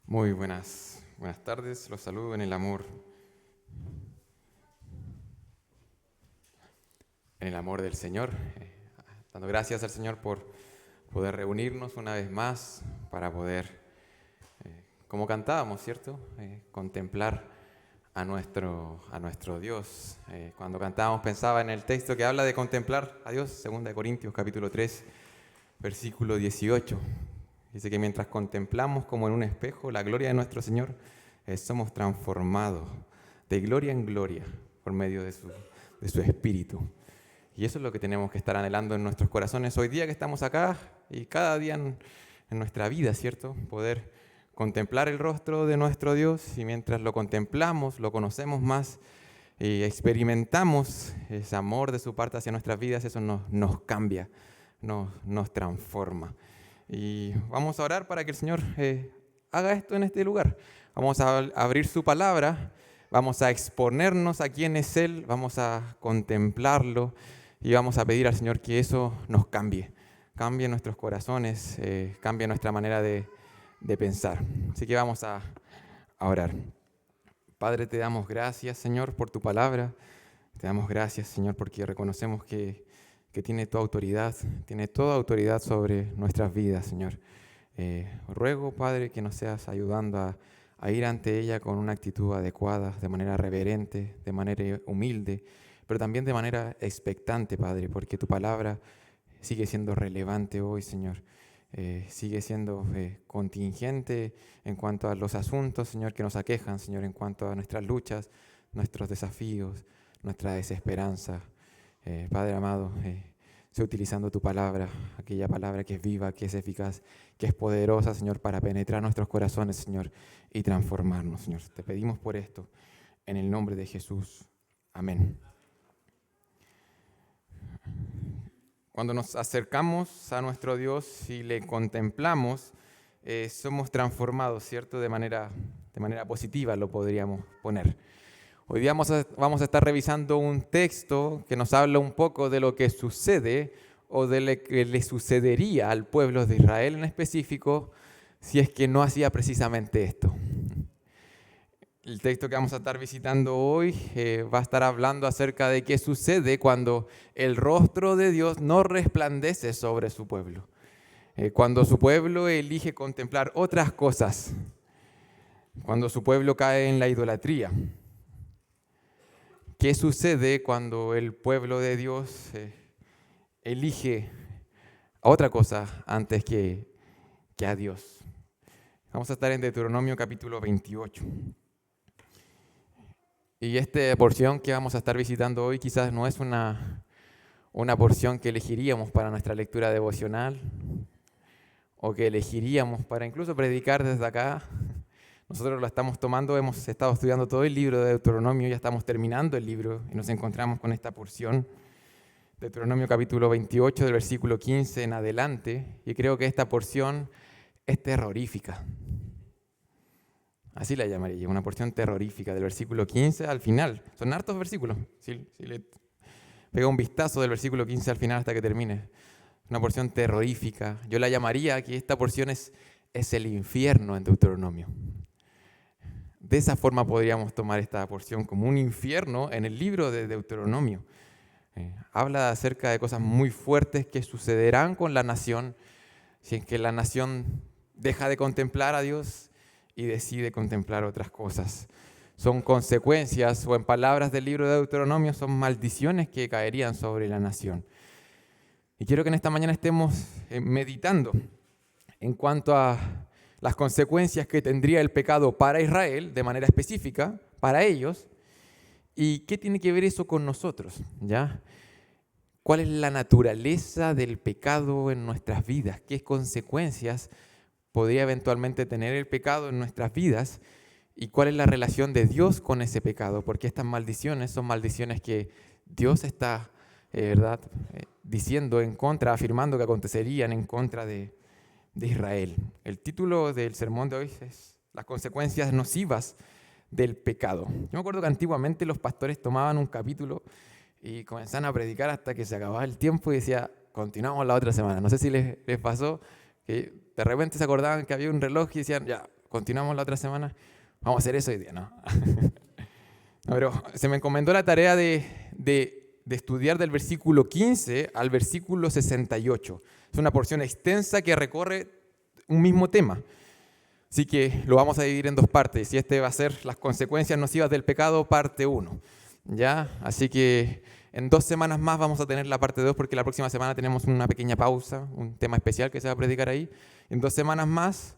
Muy buenas tardes, los saludo en el amor del Señor, dando gracias al Señor por poder reunirnos una vez más para poder, como cantábamos, ¿cierto? Contemplar a nuestro Dios. Cuando cantábamos pensaba en el texto que habla de contemplar a Dios, 2 Corintios capítulo 3, versículo 18. Dice que mientras contemplamos como en un espejo la gloria de nuestro Señor, somos transformados de gloria en gloria por medio de su Espíritu. Y eso es lo que tenemos que estar anhelando en nuestros corazones hoy día que estamos acá y cada día en nuestra vida, ¿cierto? Poder contemplar el rostro de nuestro Dios y mientras lo contemplamos, lo conocemos más y experimentamos ese amor de su parte hacia nuestras vidas, eso nos cambia, nos transforma. Y vamos a orar para que el Señor haga esto en este lugar. Vamos a abrir su palabra, vamos a exponernos a quién es Él, vamos a contemplarlo y vamos a pedir al Señor que eso nos cambie nuestros corazones, cambie nuestra manera de pensar. Así que vamos a orar. Padre, te damos gracias, Señor, por tu palabra. Te damos gracias, Señor, porque reconocemos que tiene tu autoridad, tiene toda autoridad sobre nuestras vidas, Señor. Ruego, Padre, que nos seas ayudando a ir ante ella con una actitud adecuada, de manera reverente, de manera humilde, pero también de manera expectante, Padre, porque tu palabra sigue siendo relevante hoy, Señor. Sigue siendo contingente en cuanto a los asuntos, Señor, que nos aquejan, Señor, en cuanto a nuestras luchas, nuestros desafíos, nuestra desesperanza. Padre amado, sé utilizando tu palabra, aquella palabra que es viva, que es eficaz, que es poderosa, Señor, para penetrar nuestros corazones, Señor, y transformarnos, Señor. Te pedimos por esto, en el nombre de Jesús. Amén. Cuando nos acercamos a nuestro Dios y le contemplamos, somos transformados, ¿cierto? De manera positiva lo podríamos poner. Hoy día vamos a estar revisando un texto que nos habla un poco de lo que sucede o de lo que le sucedería al pueblo de Israel en específico si es que no hacía precisamente esto. El texto que vamos a estar visitando hoy va a estar hablando acerca de qué sucede cuando el rostro de Dios no resplandece sobre su pueblo. Cuando su pueblo elige contemplar otras cosas. Cuando su pueblo cae en la idolatría. ¿Qué sucede cuando el pueblo de Dios elige a otra cosa antes que a Dios? Vamos a estar en Deuteronomio capítulo 28. Y esta porción que vamos a estar visitando hoy quizás no es una porción que elegiríamos para nuestra lectura devocional o que elegiríamos para incluso predicar desde acá. Nosotros lo estamos tomando, hemos estado estudiando todo el libro de Deuteronomio, ya estamos terminando el libro y nos encontramos con esta porción, Deuteronomio capítulo 28, del versículo 15 en adelante, y creo que esta porción es terrorífica. Así la llamaría, una porción terrorífica, del versículo 15 al final. Son hartos versículos, si le pega un vistazo del versículo 15 al final hasta que termine. Una porción terrorífica. Yo la llamaría que esta porción es el infierno en Deuteronomio. De esa forma podríamos tomar esta porción como un infierno en el libro de Deuteronomio. Habla acerca de cosas muy fuertes que sucederán con la nación si es que la nación deja de contemplar a Dios y decide contemplar otras cosas. Son consecuencias, o en palabras del libro de Deuteronomio, son maldiciones que caerían sobre la nación. Y quiero que en esta mañana estemos meditando en cuanto a las consecuencias que tendría el pecado para Israel, de manera específica, para ellos, y qué tiene que ver eso con nosotros, ¿ya? ¿Cuál es la naturaleza del pecado en nuestras vidas? ¿Qué consecuencias podría eventualmente tener el pecado en nuestras vidas? ¿Y cuál es la relación de Dios con ese pecado? Porque estas maldiciones son maldiciones que Dios está, ¿verdad?, diciendo en contra, afirmando que acontecerían en contra de Israel. El título del sermón de hoy es Las consecuencias nocivas del pecado. Yo me acuerdo que antiguamente los pastores tomaban un capítulo y comenzaban a predicar hasta que se acababa el tiempo y decía, continuamos la otra semana. No sé si les pasó que de repente se acordaban que había un reloj y decían, ya, continuamos la otra semana. Vamos a hacer eso hoy día, ¿no? No, pero se me encomendó la tarea de estudiar del versículo 15 al versículo 68. Es una porción extensa que recorre un mismo tema. Así que lo vamos a dividir en dos partes. Y este va a ser las consecuencias nocivas del pecado, parte 1. ¿Ya? Así que en 2 semanas más vamos a tener la parte 2 porque la próxima semana tenemos una pequeña pausa, un tema especial que se va a predicar ahí. En 2 semanas más,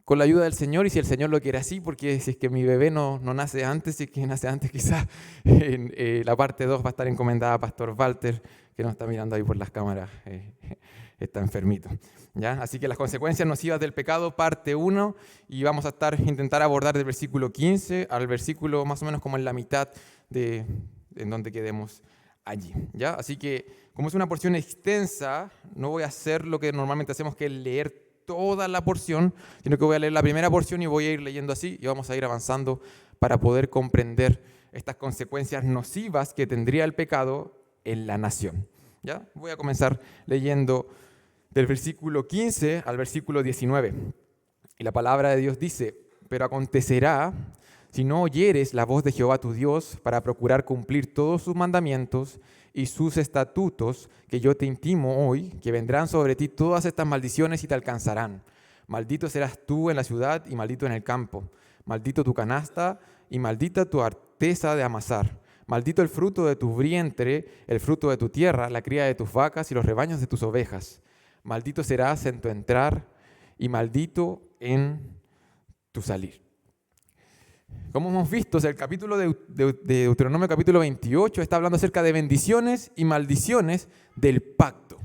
con la ayuda del Señor, y si el Señor lo quiere así, porque si es que mi bebé no nace antes, si es que nace antes quizás, la parte 2 va a estar encomendada a Pastor Walter, que nos está mirando ahí por las cámaras, está enfermito. ¿Ya? Así que las consecuencias nocivas del pecado, parte 1, y vamos a intentar abordar del versículo 15 al versículo más o menos como en la mitad en donde quedemos allí. ¿Ya? Así que como es una porción extensa, no voy a hacer lo que normalmente hacemos, que es leer toda la porción, sino que voy a leer la primera porción y voy a ir leyendo así y vamos a ir avanzando para poder comprender estas consecuencias nocivas que tendría el pecado en la nación. ¿Ya? Voy a comenzar leyendo del versículo 15 al versículo 19. Y la palabra de Dios dice: pero acontecerá, si no oyeres la voz de Jehová tu Dios, para procurar cumplir todos sus mandamientos y sus estatutos que yo te intimo hoy, que vendrán sobre ti todas estas maldiciones y te alcanzarán. Maldito serás tú en la ciudad y maldito en el campo. Maldito tu canasta y maldita tu arteza de amasar. Maldito el fruto de tu vientre, el fruto de tu tierra, la cría de tus vacas y los rebaños de tus ovejas. Maldito serás en tu entrar y maldito en tu salir. Como hemos visto, el capítulo de Deuteronomio capítulo 28 está hablando acerca de bendiciones y maldiciones del pacto.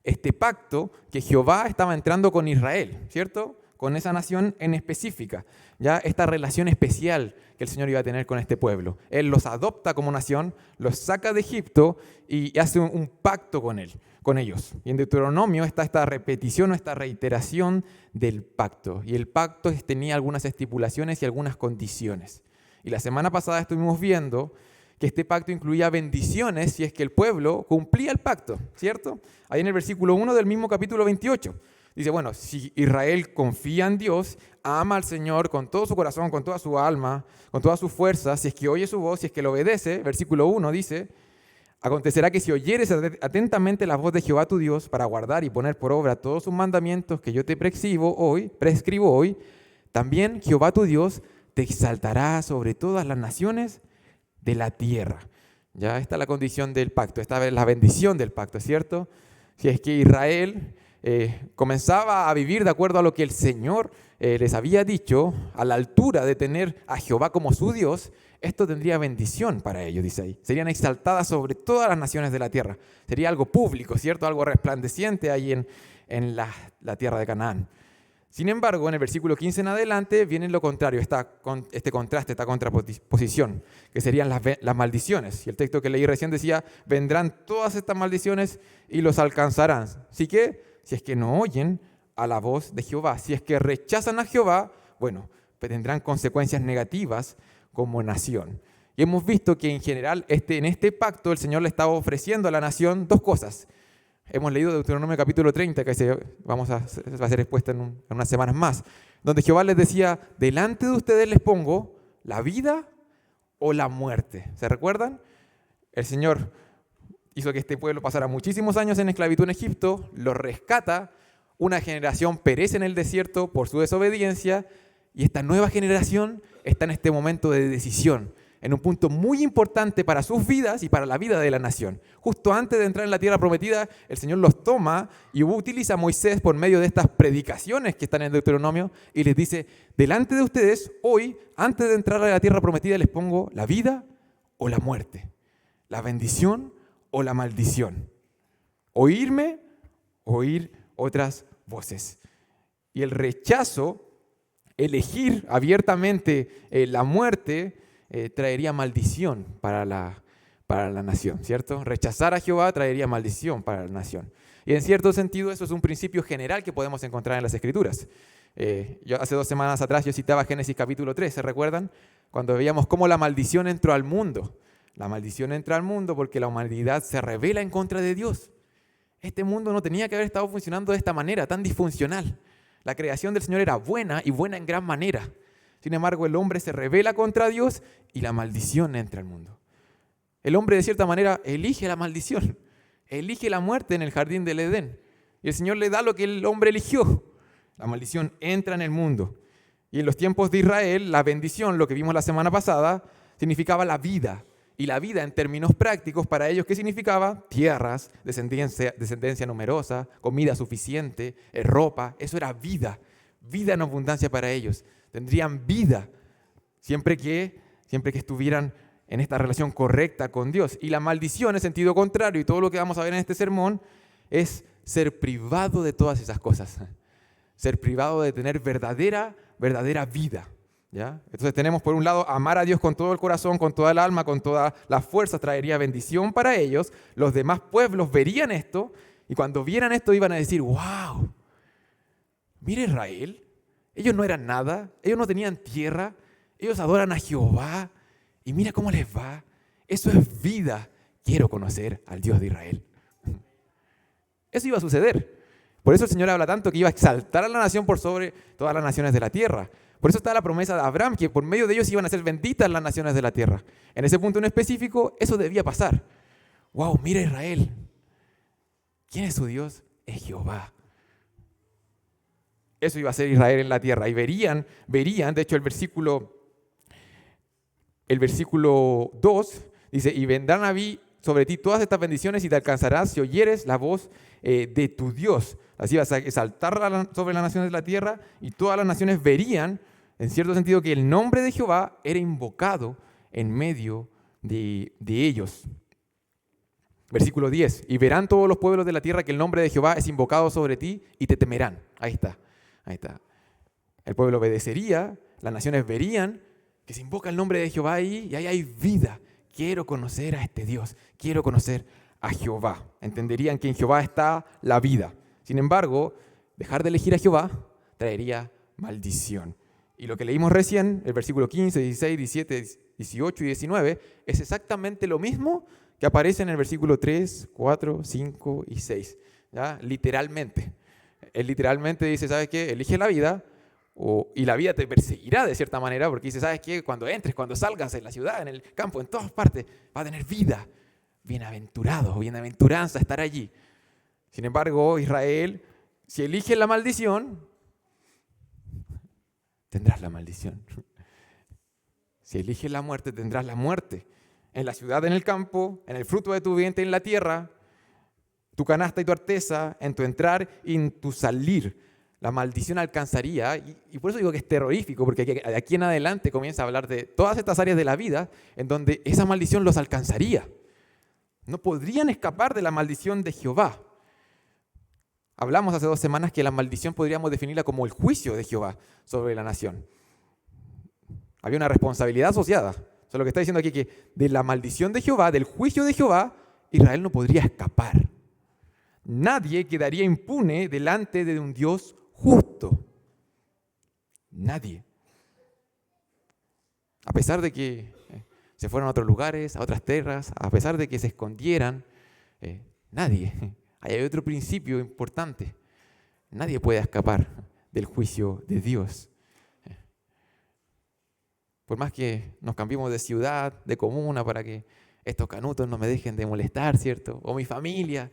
Este pacto que Jehová estaba entrando con Israel, ¿cierto? Con esa nación en específica, ya esta relación especial que el Señor iba a tener con este pueblo. Él los adopta como nación, los saca de Egipto y hace un pacto con ellos. Y en Deuteronomio está esta repetición o esta reiteración del pacto. Y el pacto tenía algunas estipulaciones y algunas condiciones. Y la semana pasada estuvimos viendo que este pacto incluía bendiciones si es que el pueblo cumplía el pacto, ¿cierto? Ahí en el versículo 1 del mismo capítulo 28. Dice, bueno, si Israel confía en Dios, ama al Señor con todo su corazón, con toda su alma, con toda su fuerza, si es que oye su voz, si es que le obedece, versículo 1 dice: acontecerá que si oyeres atentamente la voz de Jehová tu Dios para guardar y poner por obra todos sus mandamientos que yo te prescribo hoy, también Jehová tu Dios te exaltará sobre todas las naciones de la tierra. Ya esta es la condición del pacto, esta es la bendición del pacto, ¿cierto? Si es que Israel comenzaba a vivir de acuerdo a lo que el Señor les había dicho, a la altura de tener a Jehová como su Dios, esto tendría bendición para ellos, dice ahí. Serían exaltadas sobre todas las naciones de la tierra. Sería algo público, ¿cierto? Algo resplandeciente ahí en la tierra de Canaán. Sin embargo, en el versículo 15 en adelante viene lo contrario, este contraste, esta contraposición, que serían las maldiciones. Y el texto que leí recién decía: vendrán todas estas maldiciones y los alcanzarán. Así que, si es que no oyen a la voz de Jehová, si es que rechazan a Jehová, bueno, pues tendrán consecuencias negativas como nación. Y hemos visto que en general en este pacto el Señor le estaba ofreciendo a la nación dos cosas. Hemos leído Deuteronomio capítulo 30, que va a ser expuesta en unas semanas más, donde Jehová les decía: delante de ustedes les pongo la vida o la muerte. ¿Se recuerdan? El Señor hizo que este pueblo pasara muchísimos años en esclavitud en Egipto, los rescata, una generación perece en el desierto por su desobediencia, y esta nueva generación está en este momento de decisión, en un punto muy importante para sus vidas y para la vida de la nación. Justo antes de entrar en la tierra prometida, el Señor los toma y utiliza a Moisés por medio de estas predicaciones que están en Deuteronomio y les dice: delante de ustedes, hoy, antes de entrar a la tierra prometida, les pongo la vida o la muerte, la bendición o la maldición, oírme, oír otras voces. Y el rechazo, elegir abiertamente la muerte, traería maldición para la nación, ¿cierto? Rechazar a Jehová traería maldición para la nación. Y en cierto sentido eso es un principio general que podemos encontrar en las Escrituras. Yo hace 2 semanas atrás yo citaba Génesis capítulo 3, ¿se recuerdan? Cuando veíamos cómo la maldición entró al mundo. La maldición entra al mundo porque la humanidad se rebela en contra de Dios. Este mundo no tenía que haber estado funcionando de esta manera, tan disfuncional. La creación del Señor era buena y buena en gran manera. Sin embargo, el hombre se rebela contra Dios y la maldición entra al mundo. El hombre, de cierta manera, elige la maldición, elige la muerte en el jardín del Edén. Y el Señor le da lo que el hombre eligió. La maldición entra en el mundo. Y en los tiempos de Israel, la bendición, lo que vimos la semana pasada, significaba la vida. Y la vida en términos prácticos para ellos, ¿qué significaba? Tierras, descendencia numerosa, comida suficiente, ropa. Eso era vida, vida en abundancia para ellos. Tendrían vida siempre que estuvieran en esta relación correcta con Dios. Y la maldición en sentido contrario, y todo lo que vamos a ver en este sermón, es ser privado de todas esas cosas. Ser privado de tener verdadera vida. ¿Ya? Entonces tenemos por un lado amar a Dios con todo el corazón, con toda el alma, con toda la fuerza, traería bendición para ellos. Los demás pueblos verían esto y cuando vieran esto iban a decir, wow, mira Israel, ellos no eran nada, ellos no tenían tierra, ellos adoran a Jehová y mira cómo les va, eso es vida, quiero conocer al Dios de Israel. Eso iba a suceder. Por eso el Señor habla tanto que iba a exaltar a la nación por sobre todas las naciones de la tierra. Por eso está la promesa de Abraham, que por medio de ellos iban a ser benditas las naciones de la tierra. En ese punto en específico, eso debía pasar. ¡Wow! Mira Israel. ¿Quién es su Dios? Es Jehová. Eso iba a ser Israel en la tierra. Y verían, de hecho el versículo 2 dice, y vendrán a mí sobre ti todas estas bendiciones y te alcanzarás si oyeres la voz de tu Dios. Así vas a exaltar sobre las naciones de la tierra y todas las naciones verían, en cierto sentido, que el nombre de Jehová era invocado en medio de ellos. Versículo 10. Y verán todos los pueblos de la tierra que el nombre de Jehová es invocado sobre ti y te temerán. Ahí está. El pueblo obedecería, las naciones verían que se invoca el nombre de Jehová ahí y ahí hay vida. Quiero conocer a este Dios, quiero conocer a Jehová. Entenderían que en Jehová está la vida. Sin embargo, dejar de elegir a Jehová traería maldición. Y lo que leímos recién, el versículo 15, 16, 17, 18 y 19, es exactamente lo mismo que aparece en el versículo 3, 4, 5 y 6. ¿Ya? Literalmente. Él literalmente dice, ¿sabes qué? Elige la vida y la vida te perseguirá de cierta manera, porque dice, ¿sabes qué? Cuando entres, cuando salgas en la ciudad, en el campo, en todas partes, va a tener vida. Bienaventurado, bienaventuranza estar allí. Sin embargo, Israel, si elige la maldición, tendrás la maldición. Si eliges la muerte, tendrás la muerte. En la ciudad, en el campo, en el fruto de tu vientre, en la tierra, tu canasta y tu arteza, en tu entrar y en tu salir. La maldición alcanzaría, y por eso digo que es terrorífico, porque de aquí en adelante comienza a hablar de todas estas áreas de la vida en donde esa maldición los alcanzaría. No podrían escapar de la maldición de Jehová. Hablamos hace 2 semanas que la maldición podríamos definirla como el juicio de Jehová sobre la nación. Había una responsabilidad asociada. O sea, lo que está diciendo aquí es que de la maldición de Jehová, del juicio de Jehová, Israel no podría escapar. Nadie quedaría impune delante de un Dios justo. Nadie. A pesar de que se fueron a otros lugares, a otras tierras, a pesar de que se escondieran, nadie. Hay otro principio importante. Nadie puede escapar del juicio de Dios. Por más que nos cambiemos de ciudad, de comuna, para que estos canutos no me dejen de molestar, ¿cierto? O mi familia,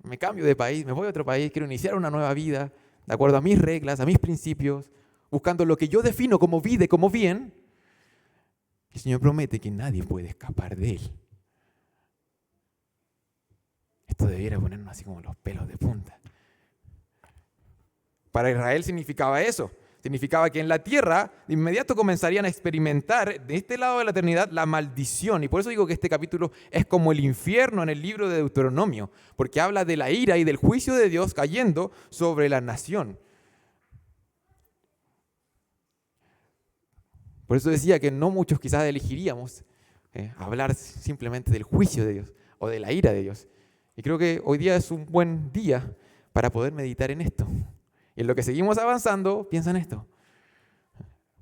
me cambio de país, me voy a otro país, quiero iniciar una nueva vida, de acuerdo a mis reglas, a mis principios, buscando lo que yo defino como vida y como bien. El Señor promete que nadie puede escapar de Él. Esto debiera ponernos así como los pelos de punta. Para Israel significaba eso. Significaba que en la tierra de inmediato comenzarían a experimentar de este lado de la eternidad la maldición. Y por eso digo que este capítulo es como el infierno en el libro de Deuteronomio, porque habla de la ira y del juicio de Dios cayendo sobre la nación. Por eso decía que no muchos quizás elegiríamos hablar simplemente del juicio de Dios o de la ira de Dios. Y creo que hoy día es un buen día para poder meditar en esto. Y en lo que seguimos avanzando, piensa en esto.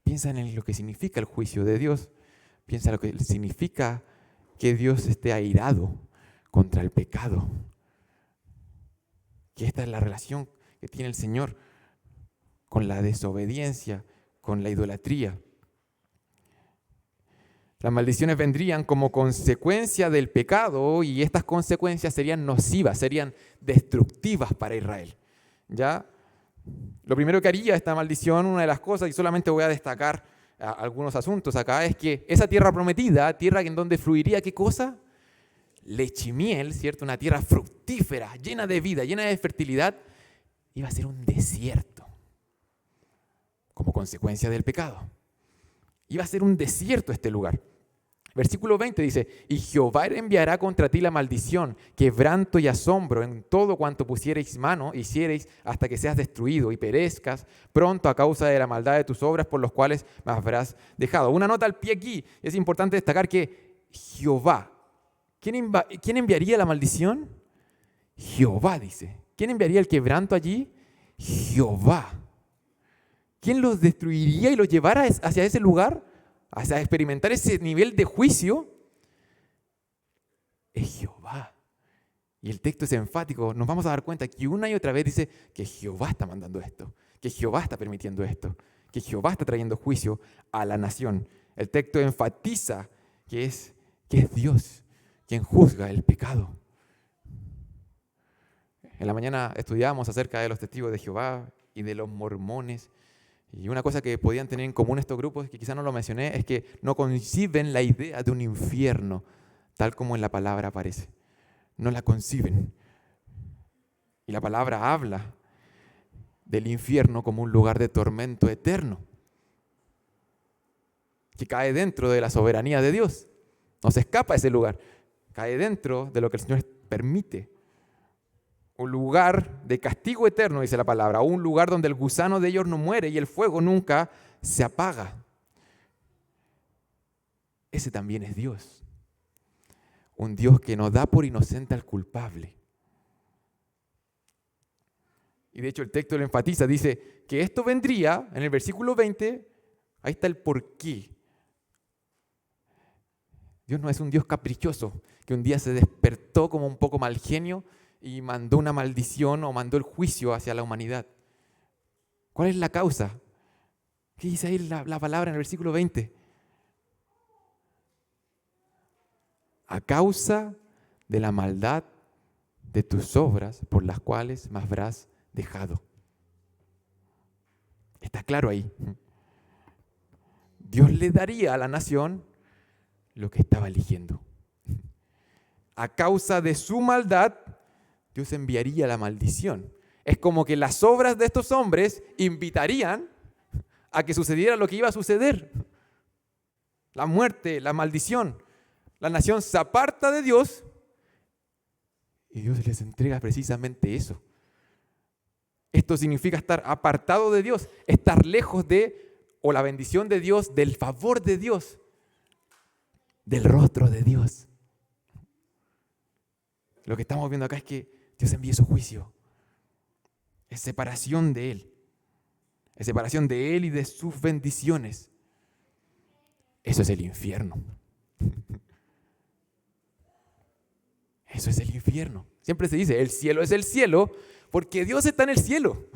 Piensa en lo que significa el juicio de Dios. Piensa en lo que significa que Dios esté airado contra el pecado. Que esta es la relación que tiene el Señor con la desobediencia, con la idolatría. Las maldiciones vendrían como consecuencia del pecado y estas consecuencias serían nocivas, serían destructivas para Israel. ¿Ya? Lo primero que haría esta maldición, una de las cosas, y solamente voy a destacar algunos asuntos acá, es que esa tierra prometida, tierra en donde fluiría, ¿qué cosa? Leche y miel, ¿cierto? Una tierra fructífera, llena de vida, llena de fertilidad, iba a ser un desierto como consecuencia del pecado. Iba a ser un desierto este lugar. Versículo 20 dice, y Jehová enviará contra ti la maldición, quebranto y asombro en todo cuanto pusiereis mano, hiciereis hasta que seas destruido y perezcas pronto a causa de la maldad de tus obras por los cuales me habrás dejado. Una nota al pie aquí, es importante destacar que Jehová, ¿quién enviaría la maldición? Jehová dice. ¿Quién enviaría el quebranto allí? Jehová. ¿Quién los destruiría y los llevara hacia ese lugar? Hacia experimentar ese nivel de juicio. Es Jehová. Y el texto es enfático. Nos vamos a dar cuenta que una y otra vez dice que Jehová está mandando esto, que Jehová está permitiendo esto, que Jehová está trayendo juicio a la nación. El texto enfatiza que es Dios quien juzga el pecado. En la mañana estudiábamos acerca de los testigos de Jehová y de los mormones. Y una cosa que podían tener en común estos grupos, que quizás no lo mencioné, es que no conciben la idea de un infierno, tal como en la palabra aparece. No la conciben. Y la palabra habla del infierno como un lugar de tormento eterno, que cae dentro de la soberanía de Dios. No se escapa de ese lugar. Cae dentro de lo que el Señor permite. Un lugar de castigo eterno, dice la palabra, un lugar donde el gusano de ellos no muere y el fuego nunca se apaga. Ese también es Dios. Un Dios que no da por inocente al culpable. Y de hecho el texto lo enfatiza, dice que esto vendría, en el versículo 20, ahí está el porqué. Dios no es un Dios caprichoso, que un día se despertó como un poco mal genio y mandó una maldición o mandó el juicio hacia la humanidad. ¿Cuál es la causa? ¿Qué dice ahí la palabra en el versículo 20? A causa de la maldad de tus obras por las cuales me habrás dejado. Está claro ahí. Dios le daría a la nación lo que estaba eligiendo. A causa de su maldad, Dios enviaría la maldición. Es como que las obras de estos hombres invitarían a que sucediera lo que iba a suceder. La muerte, la maldición. La nación se aparta de Dios y Dios les entrega precisamente eso. Esto significa estar apartado de Dios, estar lejos de, o la bendición de Dios, del favor de Dios, del rostro de Dios. Lo que estamos viendo acá es que Dios envía su juicio. Es separación de Él. Es separación de Él y de sus bendiciones. Eso es el infierno. Eso es el infierno. Siempre se dice, el cielo es el cielo, porque Dios está en el cielo.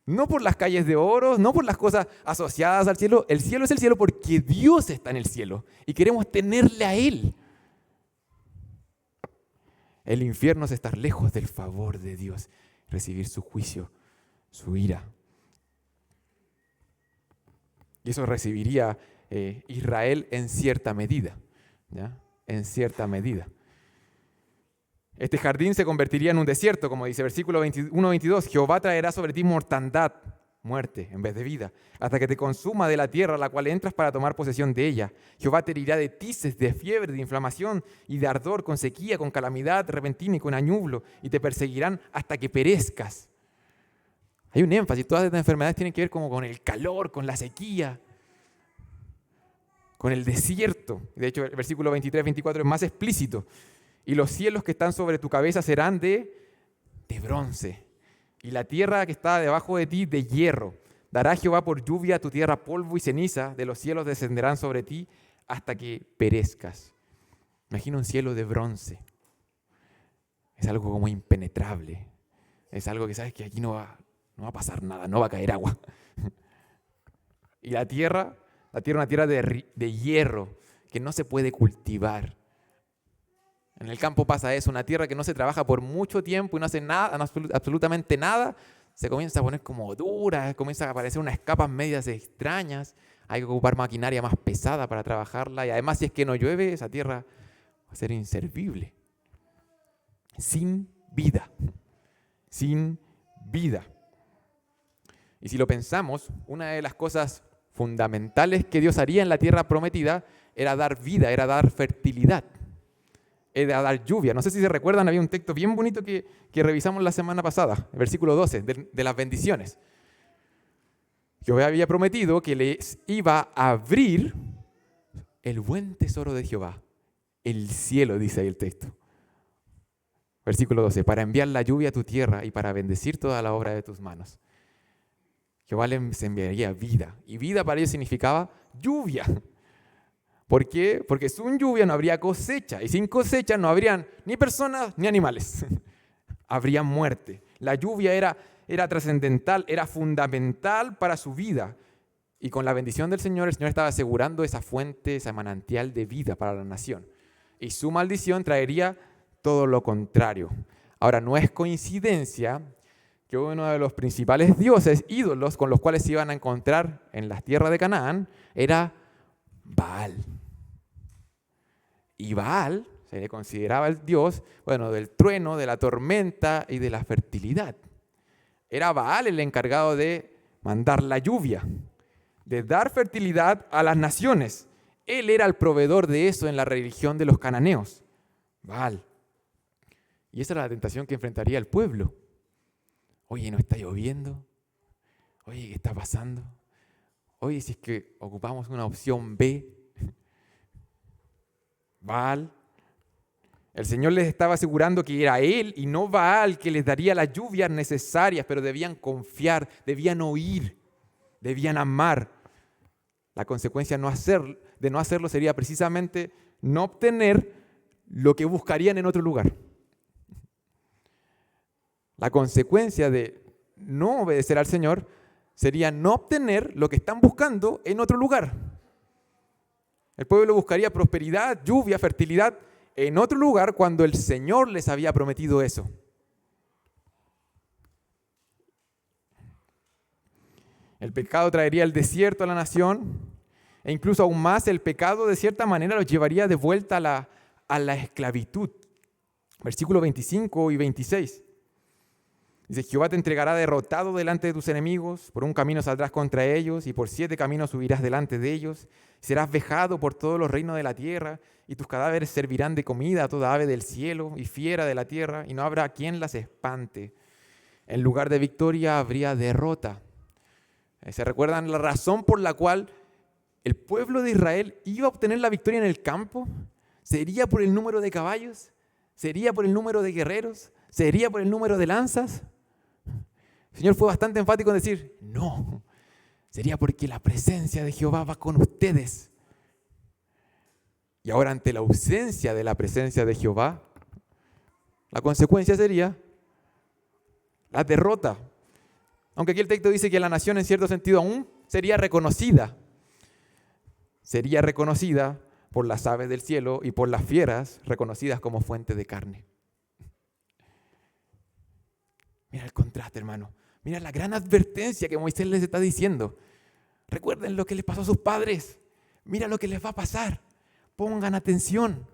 No por las calles de oro, no por las cosas asociadas al cielo. El cielo es el cielo porque Dios está en el cielo y queremos tenerle a Él. El infierno es estar lejos del favor de Dios, recibir su juicio, su ira. Y eso recibiría Israel en cierta medida, ¿ya? En cierta medida. Este jardín se convertiría en un desierto, como dice versículo 21-22. Jehová traerá sobre ti mortandad, muerte en vez de vida, hasta que te consuma de la tierra a la cual entras para tomar posesión de ella. Jehová te herirá de tices, de fiebre, de inflamación y de ardor, con sequía, con calamidad repentina y con añublo, y te perseguirán hasta que perezcas. Hay un énfasis, todas estas enfermedades tienen que ver como con el calor, con la sequía, con el desierto. De hecho, el versículo 23-24 es más explícito. Y los cielos que están sobre tu cabeza serán de bronce, y la tierra que está debajo de ti de hierro. Dará Jehová por lluvia a tu tierra polvo y ceniza, de los cielos descenderán sobre ti hasta que perezcas. Imagina un cielo de bronce. Es algo como impenetrable. Es algo que sabes que aquí no va no va a pasar nada, no va a caer agua. Y la tierra es una tierra de hierro que no se puede cultivar. En el campo pasa eso, una tierra que no se trabaja por mucho tiempo y no hace nada, absolutamente nada, se comienza a poner como dura, comienzan a aparecer unas capas medias extrañas, hay que ocupar maquinaria más pesada para trabajarla y además si es que no llueve, esa tierra va a ser inservible. Sin vida, sin vida. Y si lo pensamos, una de las cosas fundamentales que Dios haría en la tierra prometida era dar vida, era dar fertilidad, era dar lluvia. No sé si se recuerdan, había un texto bien bonito que revisamos la semana pasada, el versículo 12, de las bendiciones. Jehová había prometido que les iba a abrir el buen tesoro de Jehová, el cielo, dice ahí el texto. Versículo 12, para enviar la lluvia a tu tierra y para bendecir toda la obra de tus manos. Jehová les enviaría vida, y vida para ellos significaba lluvia. ¿Por qué? Porque sin lluvia no habría cosecha, y sin cosecha no habrían ni personas ni animales. Habría muerte. La lluvia era trascendental, era fundamental para su vida. Y con la bendición del Señor, el Señor estaba asegurando esa fuente, ese manantial de vida para la nación. Y su maldición traería todo lo contrario. Ahora, no es coincidencia que uno de los principales dioses, ídolos con los cuales se iban a encontrar en las tierras de Canaán, era Baal. Y Baal se le consideraba el dios, del trueno, de la tormenta y de la fertilidad. Era Baal el encargado de mandar la lluvia, de dar fertilidad a las naciones. Él era el proveedor de eso en la religión de los cananeos, Baal. Y esa era la tentación que enfrentaría el pueblo. Oye, ¿no está lloviendo? Oye, ¿qué está pasando? Oye, si es que ocupamos una opción B, Baal. El Señor les estaba asegurando que era Él y no Baal que les daría las lluvias necesarias, pero debían confiar, debían oír, debían amar. La consecuencia de no hacerlo sería precisamente no obtener lo que buscarían en otro lugar. La consecuencia de no obedecer al Señor sería no obtener lo que están buscando en otro lugar. El pueblo buscaría prosperidad, lluvia, fertilidad en otro lugar cuando el Señor les había prometido eso. El pecado traería el desierto a la nación e incluso aún más el pecado de cierta manera los llevaría de vuelta a la esclavitud. Versículos 25 y 26. Dice, Jehová te entregará derrotado delante de tus enemigos, por un camino saldrás contra ellos y por 7 caminos subirás delante de ellos. Serás vejado por todos los reinos de la tierra y tus cadáveres servirán de comida a toda ave del cielo y fiera de la tierra y no habrá quien las espante. En lugar de victoria habría derrota. ¿Se recuerdan la razón por la cual el pueblo de Israel iba a obtener la victoria en el campo? ¿Sería por el número de caballos? ¿Sería por el número de guerreros? ¿Sería por el número de lanzas? El Señor fue bastante enfático en decir, no, sería porque la presencia de Jehová va con ustedes. Y ahora ante la ausencia de la presencia de Jehová, la consecuencia sería la derrota. Aunque aquí el texto dice que la nación en cierto sentido aún sería reconocida. Sería reconocida por las aves del cielo y por las fieras reconocidas como fuente de carne. Mira el contraste, hermano. Mira la gran advertencia que Moisés les está diciendo. Recuerden lo que les pasó a sus padres. Mira lo que les va a pasar. Pongan atención.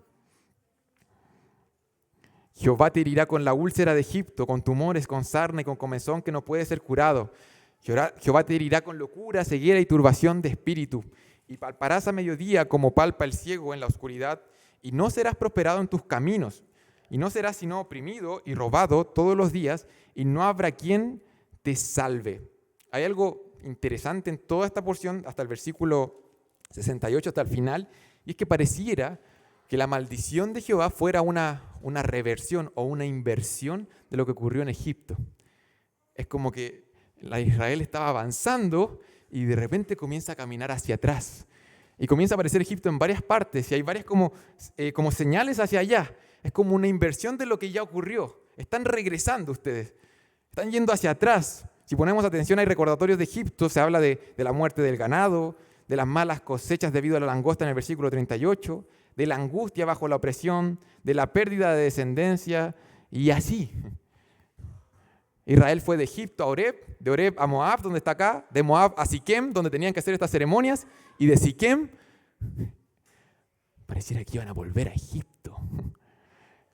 Jehová te herirá con la úlcera de Egipto, con tumores, con sarna y con comezón que no puede ser curado. Jehová te herirá con locura, ceguera y turbación de espíritu. Y palparás a mediodía como palpa el ciego en la oscuridad, y no serás prosperado en tus caminos. Y no serás sino oprimido y robado todos los días, y no habrá quien te salve. Hay algo interesante en toda esta porción, hasta el versículo 68, hasta el final, y es que pareciera que la maldición de Jehová fuera una reversión o una inversión de lo que ocurrió en Egipto. Es como que Israel estaba avanzando y de repente comienza a caminar hacia atrás. Y comienza a aparecer Egipto en varias partes y hay varias como señales hacia allá. Es como una inversión de lo que ya ocurrió. Están regresando ustedes. Están yendo hacia atrás. Si ponemos atención, hay recordatorios de Egipto, se habla de la muerte del ganado, de las malas cosechas debido a la langosta en el versículo 38, de la angustia bajo la opresión, de la pérdida de descendencia, y así. Israel fue de Egipto a Oreb, de Oreb a Moab, donde está acá, de Moab a Siquem, donde tenían que hacer estas ceremonias, y de Siquem, pareciera que iban a volver a Egipto.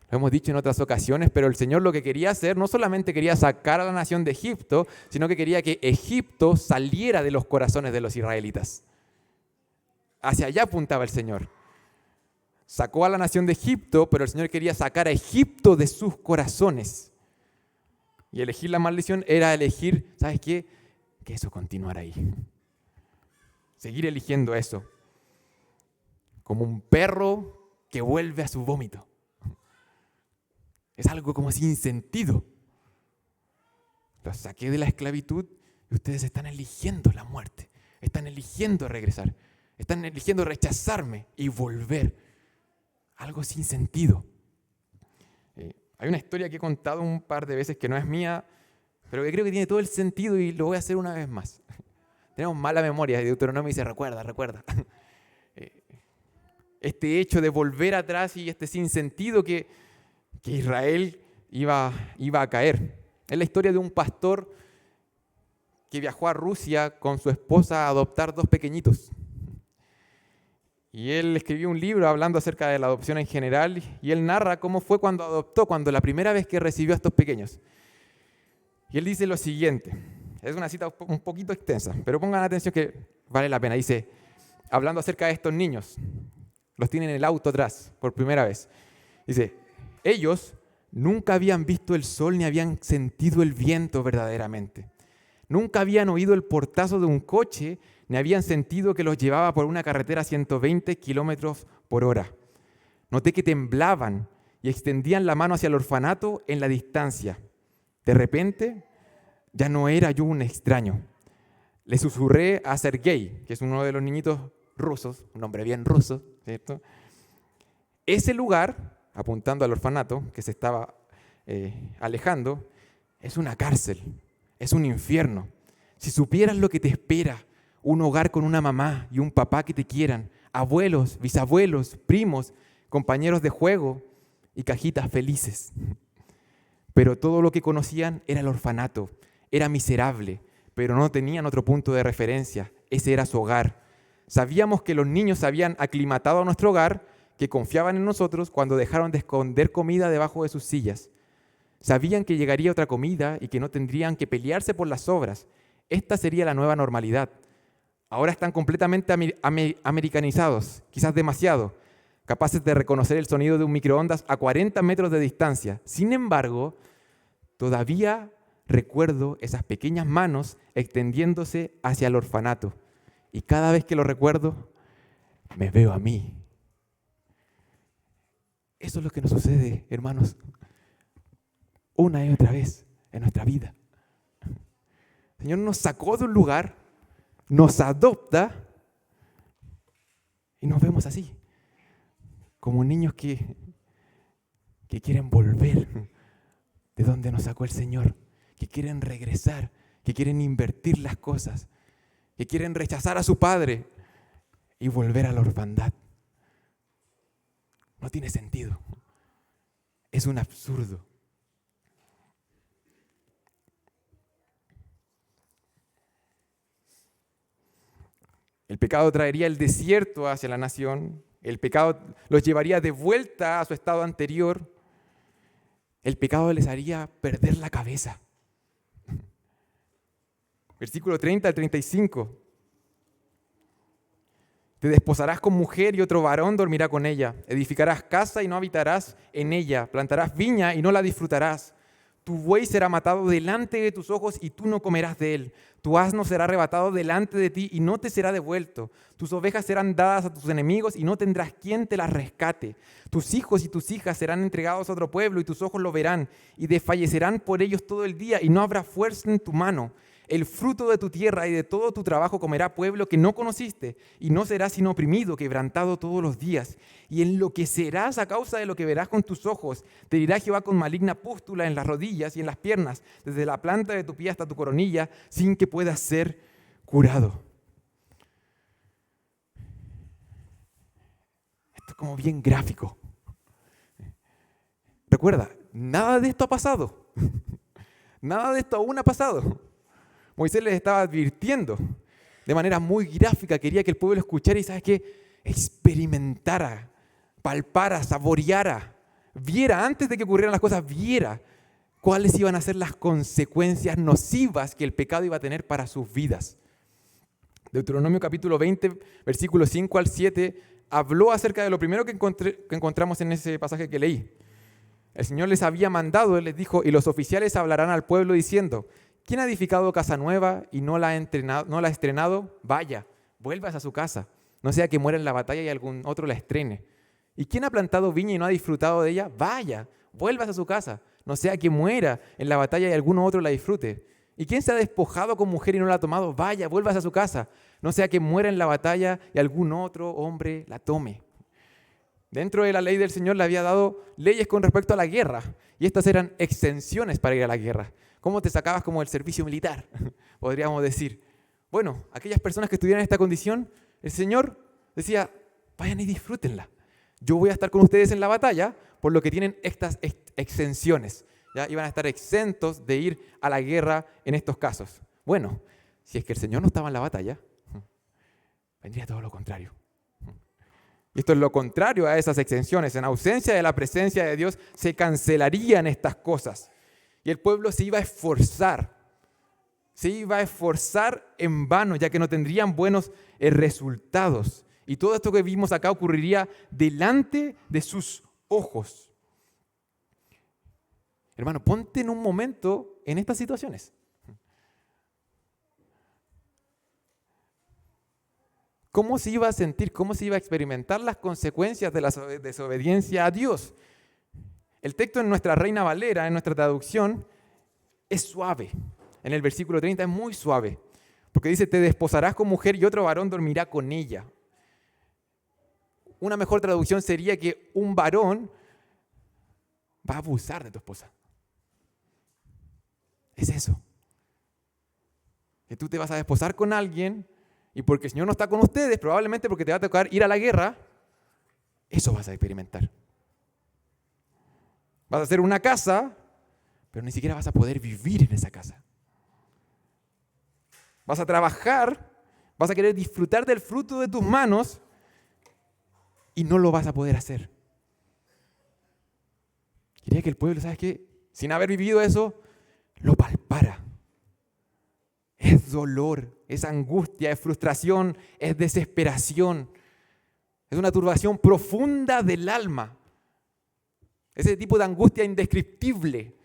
Lo hemos dicho en otras ocasiones, pero el Señor lo que quería hacer, no solamente quería sacar a la nación de Egipto, sino que quería que Egipto saliera de los corazones de los israelitas. Hacia allá apuntaba el Señor. Sacó a la nación de Egipto, pero el Señor quería sacar a Egipto de sus corazones. Y elegir la maldición era elegir, ¿sabes qué? Que eso continuara ahí. Seguir eligiendo eso. Como un perro que vuelve a su vómito. Es algo como sin sentido. Los saqué de la esclavitud y ustedes están eligiendo la muerte. Están eligiendo regresar. Están eligiendo rechazarme y volver. Algo sin sentido. Hay una historia que he contado un par de veces que no es mía, pero que creo que tiene todo el sentido y lo voy a hacer una vez más. Tenemos mala memoria y Deuteronomio dice, recuerda. Este hecho de volver atrás y este sinsentido que Israel iba a caer. Es la historia de un pastor que viajó a Rusia con su esposa a adoptar 2 pequeñitos. Y él escribió un libro hablando acerca de la adopción en general y él narra cómo fue cuando adoptó, cuando la primera vez que recibió a estos pequeños. Y él dice lo siguiente, es una cita un poquito extensa, pero pongan atención que vale la pena. Dice, hablando acerca de estos niños, los tienen en el auto atrás por primera vez. Dice, ellos nunca habían visto el sol ni habían sentido el viento verdaderamente. Nunca habían oído el portazo de un coche ni habían sentido que los llevaba por una carretera a 120 kilómetros por hora. Noté que temblaban y extendían la mano hacia el orfanato en la distancia. De repente, ya no era yo un extraño. Le susurré a Sergei, que es uno de los niñitos rusos, un nombre bien ruso, ¿cierto? Ese lugar, apuntando al orfanato que se estaba alejando, es una cárcel, es un infierno. Si supieras lo que te espera, un hogar con una mamá y un papá que te quieran, abuelos, bisabuelos, primos, compañeros de juego y cajitas felices. Pero todo lo que conocían era el orfanato, era miserable, pero no tenían otro punto de referencia, ese era su hogar. Sabíamos que los niños se habían aclimatado a nuestro hogar, que confiaban en nosotros cuando dejaron de esconder comida debajo de sus sillas. Sabían que llegaría otra comida y que no tendrían que pelearse por las sobras. Esta sería la nueva normalidad. Ahora están completamente americanizados, quizás demasiado, capaces de reconocer el sonido de un microondas a 40 metros de distancia. Sin embargo, todavía recuerdo esas pequeñas manos extendiéndose hacia el orfanato. Y cada vez que lo recuerdo, me veo a mí. Eso es lo que nos sucede, hermanos, una y otra vez en nuestra vida. El Señor nos sacó de un lugar, nos adopta y nos vemos así, como niños que quieren volver de donde nos sacó el Señor, que quieren regresar, que quieren invertir las cosas, que quieren rechazar a su padre y volver a la orfandad. No tiene sentido. Es un absurdo. El pecado traería el desierto hacia la nación. El pecado los llevaría de vuelta a su estado anterior. El pecado les haría perder la cabeza. Versículo 30 al 35. Te desposarás con mujer y otro varón dormirá con ella. Edificarás casa y no habitarás en ella. Plantarás viña y no la disfrutarás. Tu buey será matado delante de tus ojos y tú no comerás de él. Tu asno será arrebatado delante de ti y no te será devuelto. Tus ovejas serán dadas a tus enemigos y no tendrás quien te las rescate. Tus hijos y tus hijas serán entregados a otro pueblo y tus ojos lo verán y desfallecerán por ellos todo el día y no habrá fuerza en tu mano. El fruto de tu tierra y de todo tu trabajo comerá pueblo que no conociste, y no serás sino oprimido, quebrantado todos los días. Y enloquecerás a causa de lo que verás con tus ojos. Te dirá Jehová con maligna pústula en las rodillas y en las piernas, desde la planta de tu pie hasta tu coronilla, sin que puedas ser curado. Esto es como bien gráfico. Recuerda, nada de esto ha pasado. Nada de esto aún ha pasado. Moisés les estaba advirtiendo de manera muy gráfica, quería que el pueblo escuchara y, ¿sabes qué? Experimentara, palpara, saboreara, viera, antes de que ocurrieran las cosas, viera cuáles iban a ser las consecuencias nocivas que el pecado iba a tener para sus vidas. Deuteronomio capítulo 20, versículos 5 al 7, habló acerca de lo primero que encontramos en ese pasaje que leí. El Señor les había mandado, Él les dijo, y los oficiales hablarán al pueblo diciendo: ¿quién ha edificado casa nueva y no la ha estrenado? Vaya, vuelvas a su casa, no sea que muera en la batalla y algún otro la estrene. ¿Y quién ha plantado viña y no ha disfrutado de ella? Vaya, vuelvas a su casa, no sea que muera en la batalla y algún otro la disfrute. ¿Y quién se ha despojado con mujer y no la ha tomado? Vaya, vuelvas a su casa, no sea que muera en la batalla y algún otro hombre la tome. Dentro de la ley del Señor le había dado leyes con respecto a la guerra, y estas eran exenciones para ir a la guerra. ¿Cómo te sacabas como del servicio militar? Podríamos decir. Bueno, aquellas personas que estuvieran en esta condición, el Señor decía: vayan y disfrútenla. Yo voy a estar con ustedes en la batalla, por lo que tienen estas exenciones. ¿Ya? Iban a estar exentos de ir a la guerra en estos casos. Bueno, si es que el Señor no estaba en la batalla, vendría todo lo contrario. Y esto es lo contrario a esas exenciones. En ausencia de la presencia de Dios se cancelarían estas cosas. Y el pueblo se iba a esforzar en vano, ya que no tendrían buenos resultados. Y todo esto que vimos acá ocurriría delante de sus ojos. Hermano, ponte en un momento en estas situaciones. ¿Cómo se iba a sentir? ¿Cómo se iba a experimentar las consecuencias de la desobediencia a Dios? El texto en nuestra Reina Valera, en nuestra traducción, es suave. En el versículo 30 es muy suave, porque dice: te desposarás con mujer y otro varón dormirá con ella. Una mejor traducción sería que un varón va a abusar de tu esposa. Es eso. Que tú te vas a desposar con alguien y porque el Señor no está con ustedes, probablemente porque te va a tocar ir a la guerra, eso vas a experimentar. Vas a hacer una casa, pero ni siquiera vas a poder vivir en esa casa. Vas a trabajar, vas a querer disfrutar del fruto de tus manos y no lo vas a poder hacer. Quería que el pueblo, ¿sabes qué? Sin haber vivido eso, lo palpara. Es dolor, es angustia, es frustración, es desesperación. Es una turbación profunda del alma. Ese tipo de angustia indescriptible.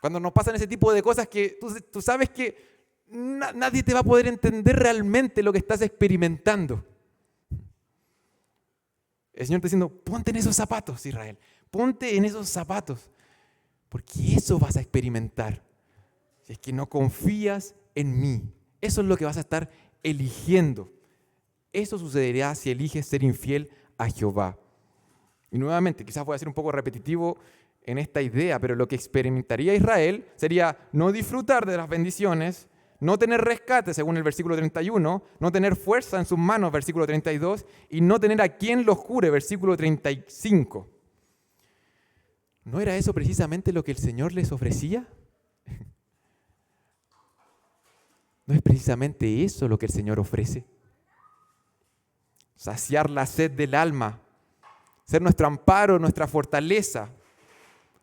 Cuando nos pasan ese tipo de cosas que tú sabes que nadie te va a poder entender realmente lo que estás experimentando. El Señor está diciendo: ponte en esos zapatos, Israel. Ponte en esos zapatos. Porque eso vas a experimentar. Si es que no confías en mí. Eso es lo que vas a estar eligiendo. Eso sucederá si eliges ser infiel a Jehová. Y nuevamente, quizás voy a ser un poco repetitivo en esta idea, pero lo que experimentaría Israel sería no disfrutar de las bendiciones, no tener rescate, según el versículo 31, no tener fuerza en sus manos, versículo 32, y no tener a quien los cure, versículo 35. ¿No era eso precisamente lo que el Señor les ofrecía? ¿No es precisamente eso lo que el Señor ofrece? Saciar la sed del alma, ser nuestro amparo, nuestra fortaleza,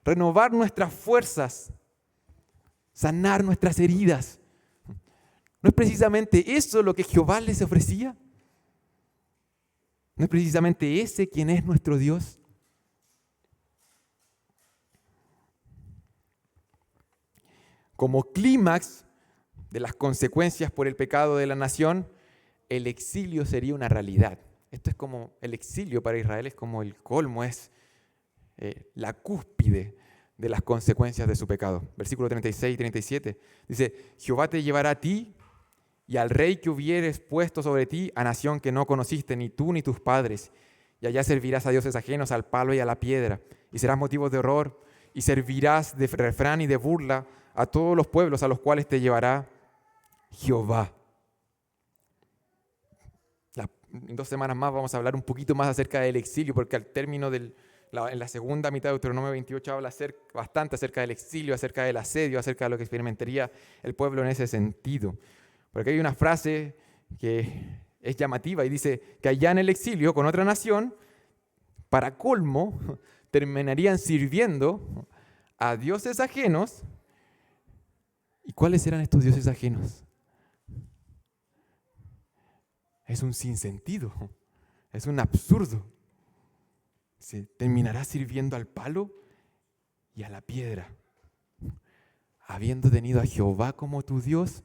renovar nuestras fuerzas, sanar nuestras heridas. ¿No es precisamente eso lo que Jehová les ofrecía? ¿No es precisamente ese quien es nuestro Dios? Como clímax de las consecuencias por el pecado de la nación, el exilio sería una realidad. Esto es como el exilio para Israel, es como el colmo, es la cúspide de las consecuencias de su pecado. Versículo 36 y 37 dice, Jehová te llevará a ti y al rey que hubieres puesto sobre ti, a nación que no conociste, ni tú ni tus padres, y allá servirás a dioses ajenos, al palo y a la piedra, y serás motivo de horror, y servirás de refrán y de burla a todos los pueblos a los cuales te llevará Jehová. En 2 semanas más vamos a hablar un poquito más acerca del exilio, porque al término en la segunda mitad de Deuteronomio 28 habla bastante acerca del exilio, acerca del asedio, acerca de lo que experimentaría el pueblo en ese sentido. Porque hay una frase que es llamativa y dice que allá en el exilio con otra nación, para colmo, terminarían sirviendo a dioses ajenos. ¿Y cuáles eran estos dioses ajenos? Es un sinsentido, es un absurdo. Se terminará sirviendo al palo y a la piedra. Habiendo tenido a Jehová como tu Dios,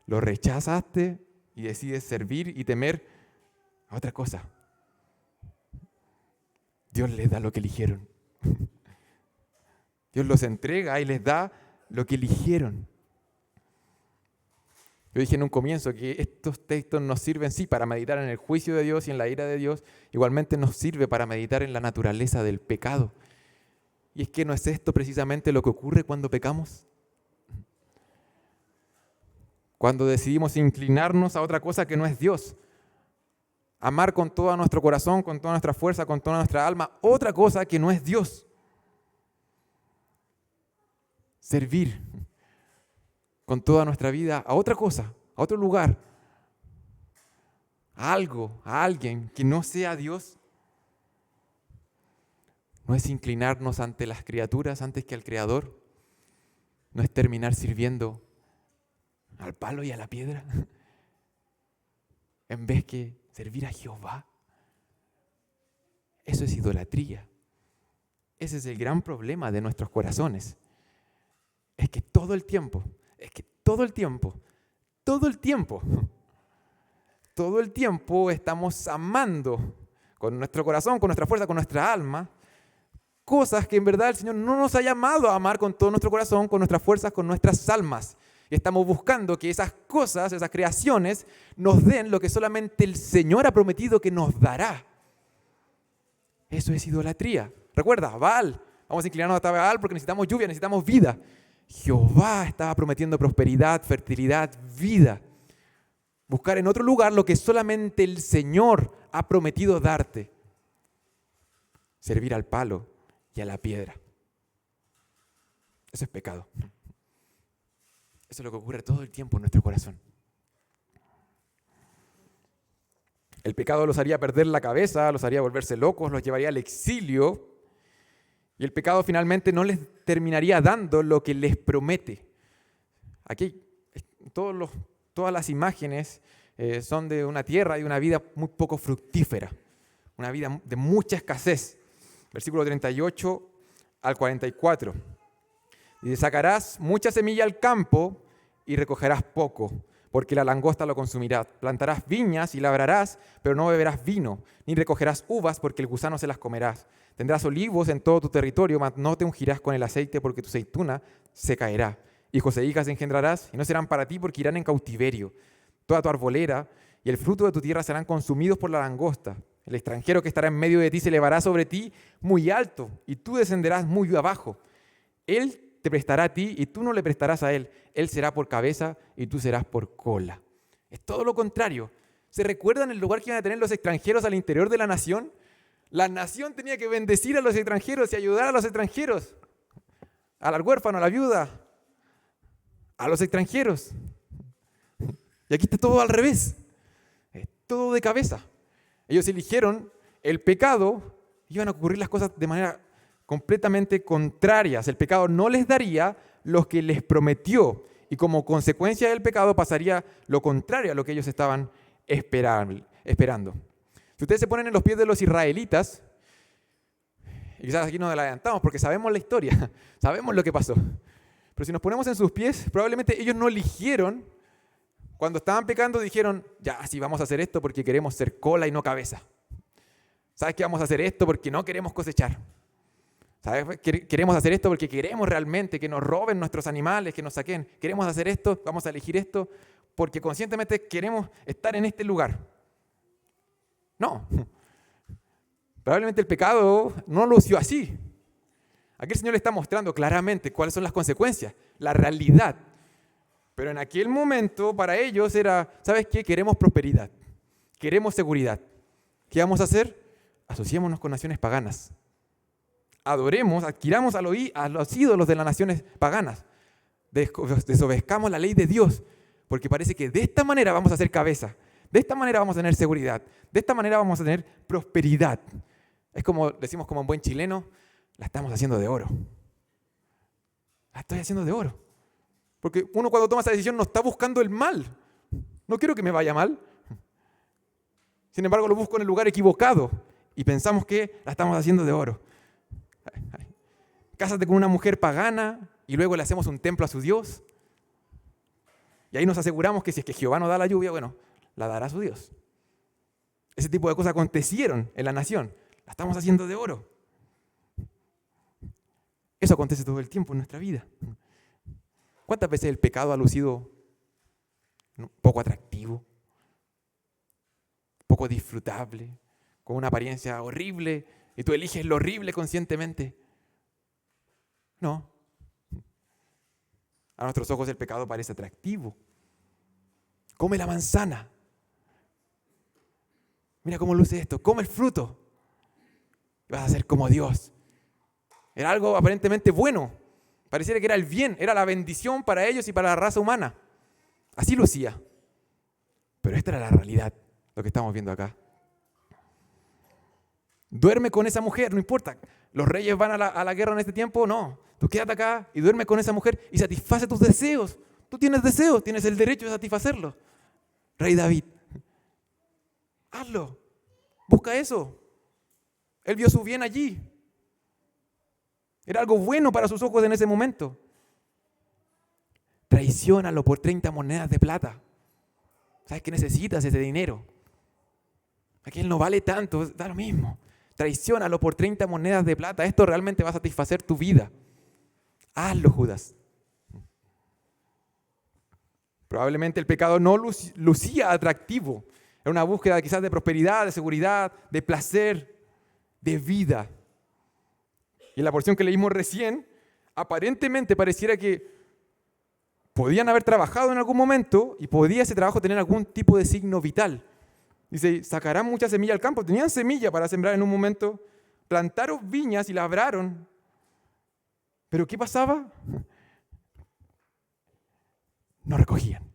lo rechazaste y decides servir y temer a otra cosa. Dios les da lo que eligieron. Dios los entrega y les da lo que eligieron. Yo dije en un comienzo que estos textos nos sirven, sí, para meditar en el juicio de Dios y en la ira de Dios. Igualmente nos sirve para meditar en la naturaleza del pecado. Y es que ¿no es esto precisamente lo que ocurre cuando pecamos? Cuando decidimos inclinarnos a otra cosa que no es Dios. Amar con todo nuestro corazón, con toda nuestra fuerza, con toda nuestra alma, otra cosa que no es Dios. Servir con toda nuestra vida a otra cosa, a otro lugar, a algo, a alguien que no sea Dios. No es inclinarnos ante las criaturas antes que al Creador. No es terminar sirviendo al palo y a la piedra en vez que servir a Jehová. Eso es idolatría. Ese es el gran problema de nuestros corazones. Es que todo el tiempo estamos amando con nuestro corazón, con nuestra fuerza, con nuestra alma, cosas que en verdad el Señor no nos ha llamado a amar con todo nuestro corazón, con nuestras fuerzas, con nuestras almas. Y estamos buscando que esas cosas, esas creaciones, nos den lo que solamente el Señor ha prometido que nos dará. Eso es idolatría. Recuerda, Baal. Vamos a inclinarnos hasta Baal porque necesitamos lluvia, necesitamos vida. Jehová estaba prometiendo prosperidad, fertilidad, vida. Buscar en otro lugar lo que solamente el Señor ha prometido darte. Servir al palo y a la piedra. Eso es pecado. Eso es lo que ocurre todo el tiempo en nuestro corazón. El pecado los haría perder la cabeza, los haría volverse locos, los llevaría al exilio. Y el pecado finalmente no les terminaría dando lo que les promete. Aquí todas las imágenes son de una tierra y una vida muy poco fructífera. Una vida de mucha escasez. Versículo 38 al 44. Y sacarás mucha semilla al campo y recogerás poco, porque la langosta lo consumirá. Plantarás viñas y labrarás, pero no beberás vino, ni recogerás uvas, porque el gusano se las comerás. Tendrás olivos en todo tu territorio, mas no te ungirás con el aceite, porque tu aceituna se caerá. Hijos e hijas engendrarás, y no serán para ti, porque irán en cautiverio. Toda tu arbolera y el fruto de tu tierra serán consumidos por la langosta. El extranjero que estará en medio de ti se elevará sobre ti muy alto, y tú descenderás muy abajo. Él te prestará a ti, y tú no le prestarás a él. Él será por cabeza, y tú serás por cola. Es todo lo contrario. ¿Se recuerdan el lugar que iban a tener los extranjeros al interior de la nación? La nación tenía que bendecir a los extranjeros y ayudar a los extranjeros, al huérfano, a la viuda, a los extranjeros. Y aquí está todo al revés, es todo de cabeza. Ellos eligieron el pecado, iban a ocurrir las cosas de manera completamente contrarias. El pecado no les daría lo que les prometió y como consecuencia del pecado pasaría lo contrario a lo que ellos estaban esperando. Si ustedes se ponen en los pies de los israelitas, y quizás aquí nos adelantamos porque sabemos la historia, sabemos lo que pasó, pero si nos ponemos en sus pies, probablemente ellos no eligieron, cuando estaban pecando dijeron, ya, sí, vamos a hacer esto porque queremos ser cola y no cabeza. ¿Sabes qué? Vamos a hacer esto porque no queremos cosechar. ¿Sabes? Queremos hacer esto porque queremos realmente que nos roben nuestros animales, que nos saquen. Queremos hacer esto, vamos a elegir esto porque conscientemente queremos estar en este lugar. No. Probablemente el pecado no lució así. Aquí el Señor le está mostrando claramente cuáles son las consecuencias, la realidad. Pero en aquel momento para ellos era, ¿sabes qué? Queremos prosperidad, queremos seguridad. ¿Qué vamos a hacer? Asociémonos con naciones paganas. Adoremos, adquiramos a los ídolos de las naciones paganas. Desobedezcamos la ley de Dios, porque parece que de esta manera vamos a hacer cabeza, de esta manera vamos a tener seguridad, de esta manera vamos a tener prosperidad. Es como decimos como un buen chileno, la estamos haciendo de oro. La estoy haciendo de oro. Porque uno cuando toma esa decisión no está buscando el mal. No quiero que me vaya mal. Sin embargo, lo busco en el lugar equivocado y pensamos que la estamos haciendo de oro. Cásate con una mujer pagana y luego le hacemos un templo a su Dios. Y ahí nos aseguramos que si es que Jehová no da la lluvia, bueno, la dará su Dios. Ese tipo de cosas acontecieron en la nación. La estamos haciendo de oro. Eso acontece todo el tiempo en nuestra vida. ¿Cuántas veces el pecado ha lucido poco atractivo, poco disfrutable, con una apariencia horrible y tú eliges lo horrible conscientemente? No. A nuestros ojos el pecado parece atractivo. Come la manzana. Mira cómo luce esto. Come el fruto. Y vas a ser como Dios. Era algo aparentemente bueno. Pareciera que era el bien, era la bendición para ellos y para la raza humana. Así lucía. Pero esta era la realidad, lo que estamos viendo acá. Duerme con esa mujer, no importa. Los reyes van a la guerra en este tiempo, no. Tú quédate acá y duerme con esa mujer y satisface tus deseos. Tú tienes deseos, tienes el derecho de satisfacerlos. Rey David, hazlo. Busca eso. Él vio su bien allí. Era algo bueno para sus ojos en ese momento. Traiciónalo por 30 monedas de plata. ¿Sabes qué necesitas ese dinero? Aquí él no vale tanto, da lo mismo. Traiciónalo por 30 monedas de plata. Esto realmente va a satisfacer tu vida. Hazlo, Judas. Probablemente el pecado no lucía atractivo. Era una búsqueda quizás de prosperidad, de seguridad, de placer, de vida. Y en la porción que leímos recién, aparentemente pareciera que podían haber trabajado en algún momento y podía ese trabajo tener algún tipo de signo vital. Dice, sacarán mucha semilla al campo. Tenían semilla para sembrar en un momento, plantaron viñas y labraron. ¿Pero qué pasaba? No recogían,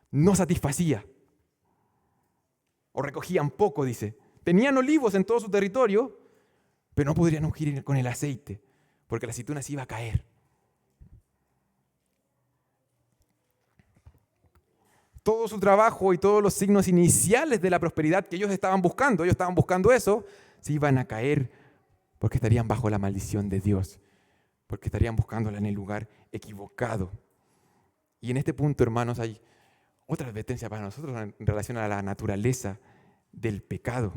no satisfacía. O recogían poco, dice. Tenían olivos en todo su territorio, pero no podrían ungir con el aceite, porque la aceituna se iba a caer. Todo su trabajo y todos los signos iniciales de la prosperidad que ellos estaban buscando eso, se iban a caer porque estarían bajo la maldición de Dios, porque estarían buscándola en el lugar equivocado. Y en este punto, hermanos, hay otra advertencia para nosotros en relación a la naturaleza del pecado.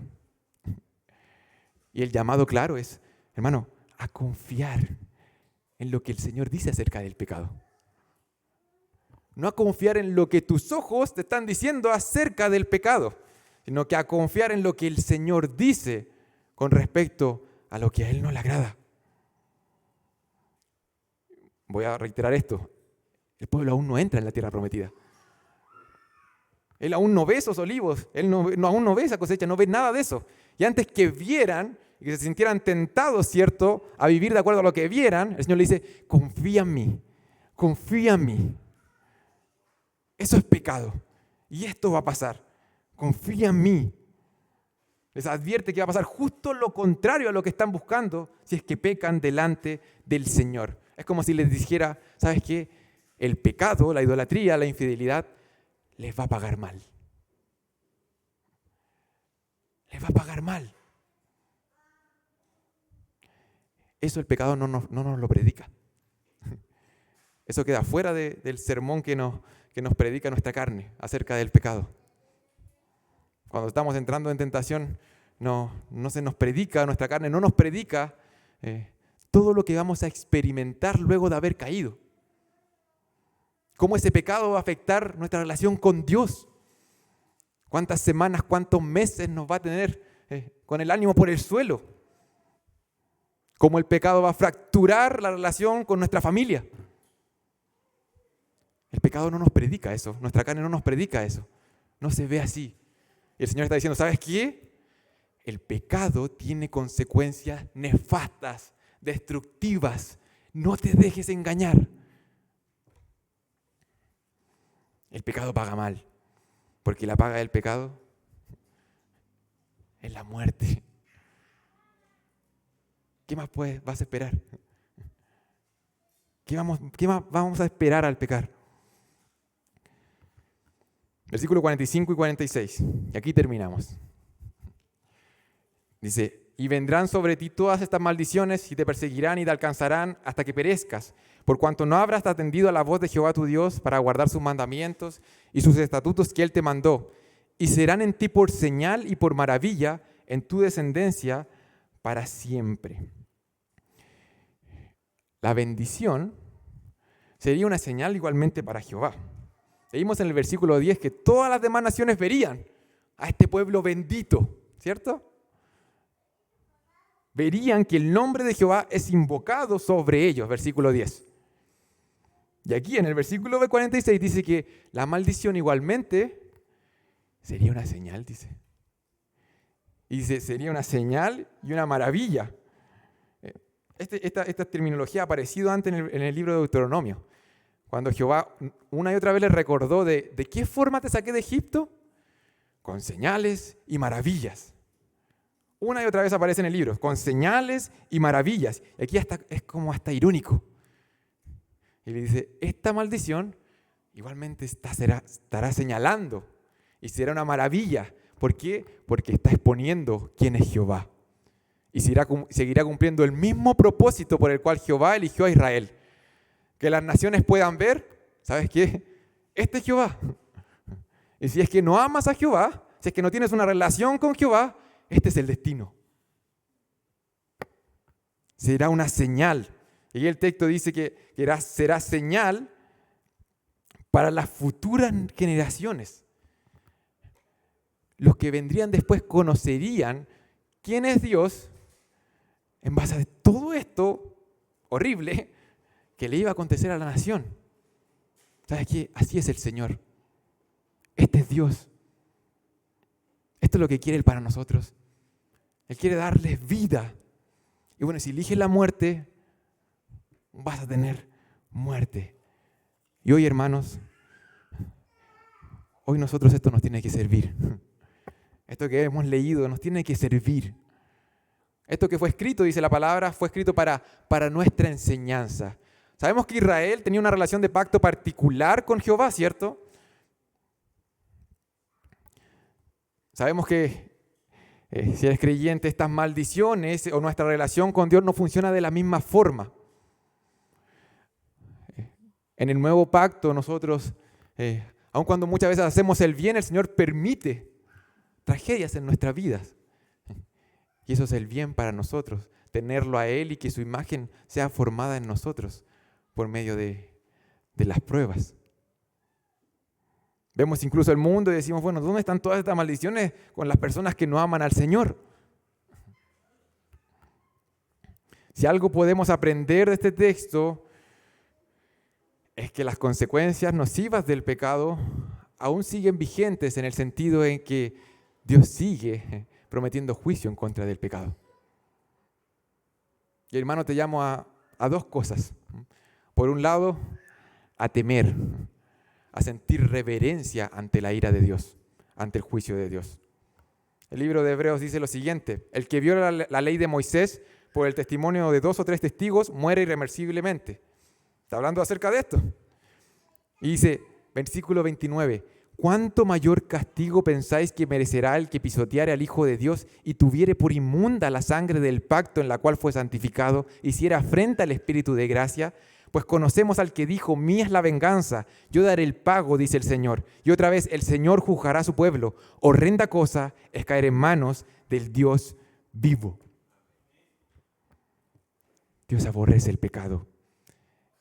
Y el llamado claro es, hermano, a confiar en lo que el Señor dice acerca del pecado. No a confiar en lo que tus ojos te están diciendo acerca del pecado, sino que a confiar en lo que el Señor dice con respecto a lo que a Él no le agrada. Voy a reiterar esto. El pueblo aún no entra en la tierra prometida. Él aún no ve esos olivos, él aún no ve esa cosecha, no ve nada de eso. Y antes que vieran y que se sintieran tentados, ¿cierto?, a vivir de acuerdo a lo que vieran, el Señor le dice, confía en mí, confía en mí. Eso es pecado y esto va a pasar. Confía en mí. Les advierte que va a pasar justo lo contrario a lo que están buscando si es que pecan delante del Señor. Es como si les dijera, ¿sabes qué? El pecado, la idolatría, la infidelidad, les va a pagar mal. Les va a pagar mal. Eso el pecado no nos lo predica. Eso queda fuera del sermón que nos predica nuestra carne acerca del pecado. Cuando estamos entrando en tentación, no se nos predica, nuestra carne no nos predica, todo lo que vamos a experimentar luego de haber caído. Cómo ese pecado va a afectar nuestra relación con Dios. Cuántas semanas, cuántos meses nos va a tener con el ánimo por el suelo. Cómo el pecado va a fracturar la relación con nuestra familia. El pecado no nos predica eso, nuestra carne no nos predica eso. No se ve así. Y el Señor está diciendo, ¿sabes qué? El pecado tiene consecuencias nefastas, destructivas. No te dejes engañar. El pecado paga mal, porque la paga del pecado es la muerte. ¿Qué más vas a esperar? ¿Qué más vamos a esperar al pecar? Versículo 45 y 46. Y aquí terminamos. Dice, y vendrán sobre ti todas estas maldiciones y te perseguirán y te alcanzarán hasta que perezcas, por cuanto no habrás atendido a la voz de Jehová tu Dios para guardar sus mandamientos y sus estatutos que Él te mandó. Y serán en ti por señal y por maravilla en tu descendencia para siempre. La bendición sería una señal igualmente para Jehová. Leímos en el versículo 10 que todas las demás naciones verían a este pueblo bendito, ¿cierto? Verían que el nombre de Jehová es invocado sobre ellos, versículo 10. Y aquí en el versículo 46 dice que la maldición igualmente sería una señal, dice. Y dice, sería una señal y una maravilla. Esta terminología ha aparecido antes en el libro de Deuteronomio. Cuando Jehová una y otra vez les recordó de qué forma te saqué de Egipto, con señales y maravillas. Una y otra vez aparece en el libro, con señales y maravillas. Y aquí es como hasta irónico. Y le dice, esta maldición igualmente estará señalando y será una maravilla. ¿Por qué? Porque está exponiendo quién es Jehová. Y seguirá cumpliendo el mismo propósito por el cual Jehová eligió a Israel. Que las naciones puedan ver, ¿sabes qué? Este es Jehová. Y si es que no amas a Jehová, si es que no tienes una relación con Jehová, este es el destino. Será una señal. Y el texto dice que será señal para las futuras generaciones. Los que vendrían después conocerían quién es Dios en base a todo esto horrible que le iba a acontecer a la nación. ¿Sabes qué? Así es el Señor. Este es Dios. Esto es lo que quiere Él para nosotros. Él quiere darles vida. Y bueno, si eliges la muerte, vas a tener muerte. Y hoy, hermanos, hoy nosotros esto nos tiene que servir. Esto que hemos leído nos tiene que servir. Esto que fue escrito, dice la palabra, fue escrito para nuestra enseñanza. Sabemos que Israel tenía una relación de pacto particular con Jehová, ¿cierto? Sabemos que si eres creyente, estas maldiciones o nuestra relación con Dios no funciona de la misma forma. En el nuevo pacto nosotros, aun cuando muchas veces hacemos el bien, el Señor permite tragedias en nuestras vidas. Y eso es el bien para nosotros, tenerlo a Él y que su imagen sea formada en nosotros por medio de las pruebas. Vemos incluso el mundo y decimos, bueno, ¿dónde están todas estas maldiciones con las personas que no aman al Señor? Si algo podemos aprender de este texto es que las consecuencias nocivas del pecado aún siguen vigentes en el sentido en que Dios sigue prometiendo juicio en contra del pecado. Y hermano, te llamo a dos cosas. Por un lado, a temer, a sentir reverencia ante la ira de Dios, ante el juicio de Dios. El libro de Hebreos dice lo siguiente: el que viola la ley de Moisés por el testimonio de 2 o 3 testigos muere irreversiblemente. Está hablando acerca de esto. Y dice, versículo 29, ¿cuánto mayor castigo pensáis que merecerá el que pisoteare al Hijo de Dios y tuviere por inmunda la sangre del pacto en la cual fue santificado, hiciera afrenta al Espíritu de gracia? Pues conocemos al que dijo, mía es la venganza, yo daré el pago, dice el Señor. Y otra vez, el Señor juzgará a su pueblo. Horrenda cosa es caer en manos del Dios vivo. Dios aborrece el pecado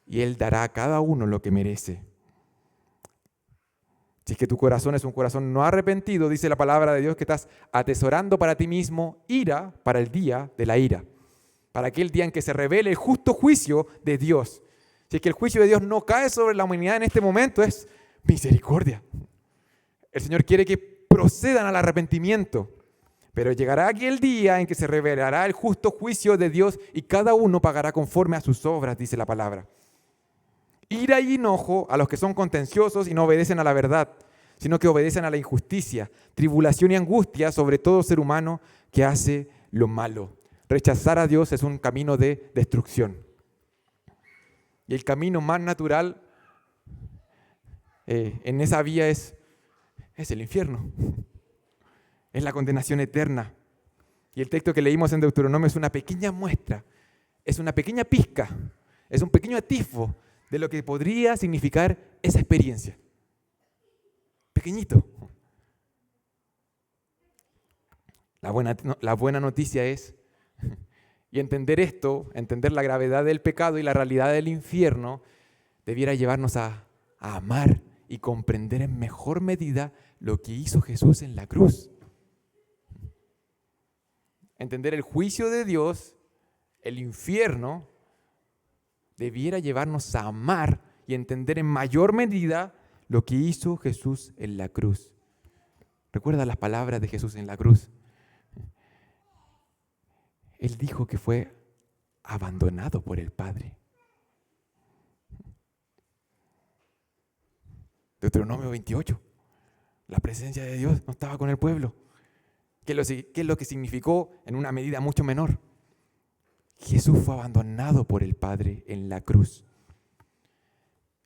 y Él dará a cada uno lo que merece. Si es que tu corazón es un corazón no arrepentido, dice la palabra de Dios que estás atesorando para ti mismo ira para el día de la ira, para aquel día en que se revele el justo juicio de Dios. Si es que el juicio de Dios no cae sobre la humanidad en este momento, es misericordia. El Señor quiere que procedan al arrepentimiento, pero llegará aquel día en que se revelará el justo juicio de Dios y cada uno pagará conforme a sus obras, dice la palabra. Ira y enojo a los que son contenciosos y no obedecen a la verdad, sino que obedecen a la injusticia, tribulación y angustia sobre todo ser humano que hace lo malo. Rechazar a Dios es un camino de destrucción. Y el camino más natural en esa vía es el infierno. Es la condenación eterna. Y el texto que leímos en Deuteronomio es una pequeña muestra, es una pequeña pizca, es un pequeño atisbo de lo que podría significar esa experiencia. Pequeñito. La buena noticia es, y entender esto, entender la gravedad del pecado y la realidad del infierno, debiera llevarnos a amar y comprender en mejor medida lo que hizo Jesús en la cruz. Entender el juicio de Dios, el infierno, debiera llevarnos a amar y entender en mayor medida lo que hizo Jesús en la cruz. ¿Recuerda las palabras de Jesús en la cruz? Él dijo que fue abandonado por el Padre. Deuteronomio 28. La presencia de Dios no estaba con el pueblo. ¿Qué es lo que significó en una medida mucho menor? Jesús fue abandonado por el Padre en la cruz.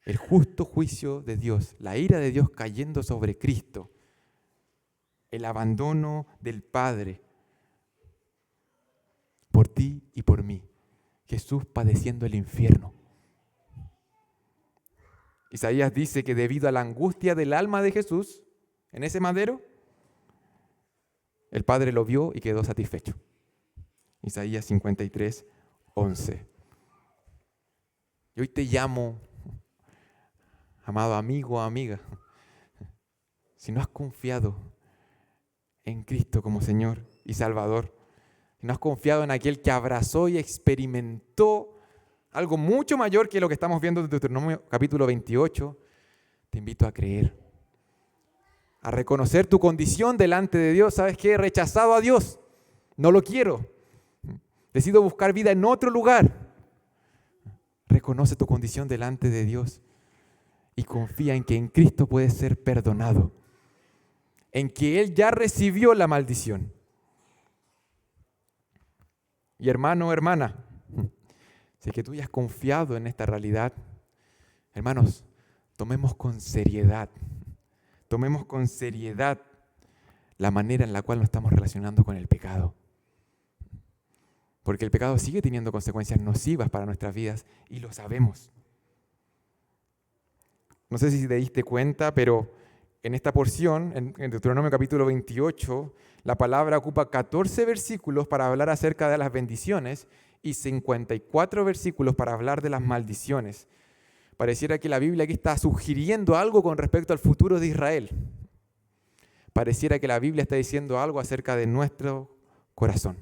El justo juicio de Dios, la ira de Dios cayendo sobre Cristo, el abandono del Padre por ti y por mí. Jesús padeciendo el infierno. Isaías dice que debido a la angustia del alma de Jesús en ese madero, el Padre lo vio y quedó satisfecho. Isaías 53, 11. Y hoy te llamo, amado amigo o amiga, si no has confiado en Cristo como Señor y Salvador, si no has confiado en aquel que abrazó y experimentó algo mucho mayor que lo que estamos viendo en Deuteronomio capítulo 28, te invito a creer, a reconocer tu condición delante de Dios. ¿Sabes qué? He rechazado a Dios, no lo quiero. Decido buscar vida en otro lugar. Reconoce tu condición delante de Dios y confía en que en Cristo puedes ser perdonado, en que Él ya recibió la maldición. Y hermano o hermana, si es que tú ya has confiado en esta realidad, hermanos, tomemos con seriedad la manera en la cual nos estamos relacionando con el pecado. Porque el pecado sigue teniendo consecuencias nocivas para nuestras vidas y lo sabemos. No sé si te diste cuenta, pero en esta porción, en Deuteronomio capítulo 28, la palabra ocupa 14 versículos para hablar acerca de las bendiciones y 54 versículos para hablar de las maldiciones. Pareciera que la Biblia aquí está sugiriendo algo con respecto al futuro de Israel. Pareciera que la Biblia está diciendo algo acerca de nuestro corazón.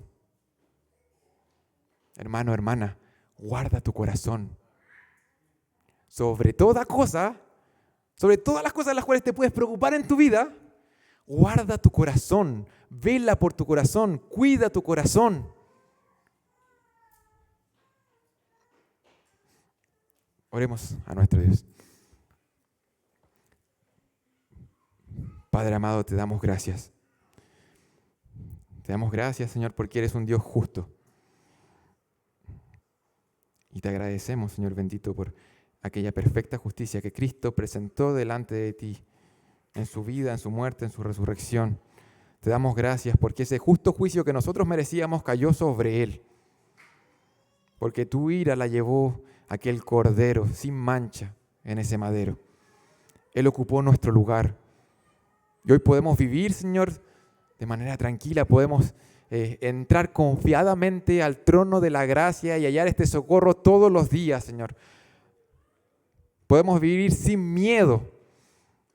Hermano, hermana, guarda tu corazón. Sobre toda cosa, sobre todas las cosas de las cuales te puedes preocupar en tu vida, guarda tu corazón, vela por tu corazón, cuida tu corazón. Oremos a nuestro Dios. Padre amado, te damos gracias. Te damos gracias, Señor, porque eres un Dios justo. Y te agradecemos, Señor bendito, por aquella perfecta justicia que Cristo presentó delante de ti en su vida, en su muerte, en su resurrección. Te damos gracias porque ese justo juicio que nosotros merecíamos cayó sobre Él. Porque tu ira la llevó aquel cordero sin mancha en ese madero. Él ocupó nuestro lugar. Y hoy podemos vivir, Señor, de manera tranquila, podemos entrar confiadamente al trono de la gracia y hallar este socorro todos los días, Señor. Podemos vivir sin miedo,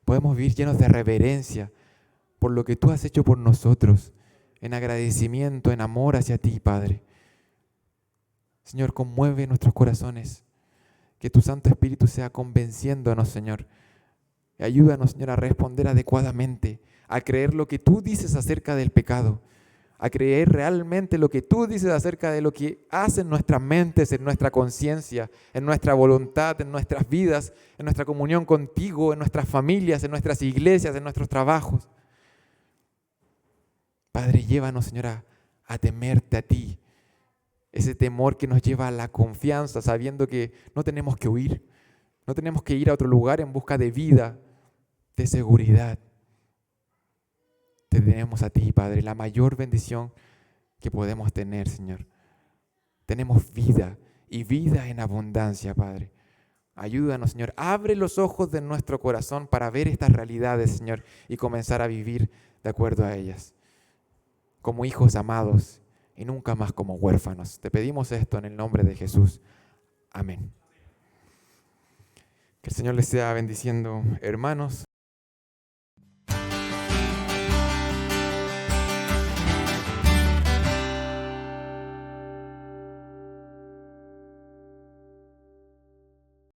podemos vivir llenos de reverencia por lo que tú has hecho por nosotros, en agradecimiento, en amor hacia ti, Padre. Señor, conmueve nuestros corazones, que tu Santo Espíritu sea convenciéndonos, Señor. Y ayúdanos, Señor, a responder adecuadamente, a creer lo que tú dices acerca del pecado, a creer realmente lo que tú dices acerca de lo que hacen nuestras mentes, en nuestra conciencia, en nuestra voluntad, en nuestras vidas, en nuestra comunión contigo, en nuestras familias, en nuestras iglesias, en nuestros trabajos. Padre, llévanos, Señor, a temerte a ti. Ese temor que nos lleva a la confianza, sabiendo que no tenemos que huir, no tenemos que ir a otro lugar en busca de vida, de seguridad. Te tenemos a ti, Padre, la mayor bendición que podemos tener, Señor. Tenemos vida y vida en abundancia, Padre. Ayúdanos, Señor. Abre los ojos de nuestro corazón para ver estas realidades, Señor, y comenzar a vivir de acuerdo a ellas. Como hijos amados y nunca más como huérfanos. Te pedimos esto en el nombre de Jesús. Amén. Que el Señor les sea bendiciendo, hermanos.